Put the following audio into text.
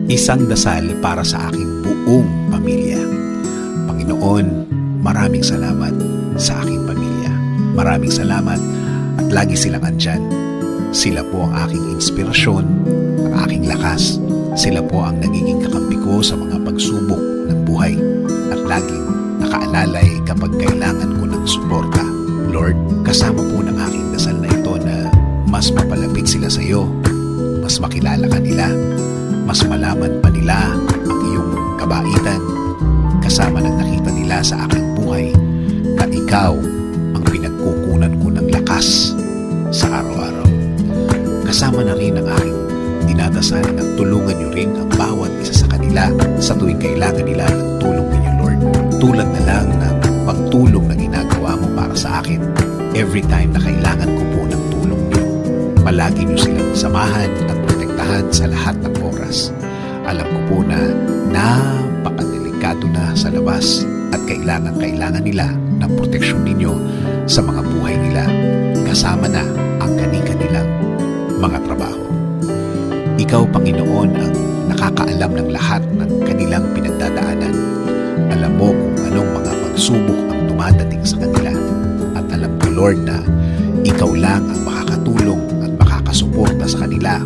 Isang dasal para sa aking buong pamilya. Panginoon, maraming salamat sa aking pamilya. Maraming salamat at lagi silang andyan. Sila po ang aking inspirasyon, ang aking lakas. Sila po ang nagiging kakampi ko sa mga pagsubok ng buhay at laging nakaalalay kapag kailangan ko ng suporta. Lord, kasama po ng aking dasal na ito na mas mapalapit sila sa iyo, mas makilala ka nila, mas malaman pa nila ang iyong kabaitan, kasama ng nakita nila sa aking buhay na ikaw ang pinagkukunan ko ng lakas sa araw-araw. Kasama na rin ang aking dinadasal na tulungan niyo rin ang bawat isa sa kanila sa tuwing kailangan nila ng tulong ninyo, Lord. Tulad na lang ng pagtulong na ginagawa mo para sa akin every time na kailangan ko po ng tulong niyo. Palagi niyo silang samahan at protektahan sa lahat ng oras. Alam ko po na napakadelikado na sa labas at kailangan nila ng proteksyon ninyo sa mga buhay nila, kasama na ang kani-kanilang mga trabaho. Ikaw, Panginoon, ang nakakaalam ng lahat ng kanilang pinagdadaanan. Alam mo kung anong mga pagsubok ang dumadating sa kanila. At alam ko, Lord, na ikaw lang ang makakatulong at makakasuporta sa kanila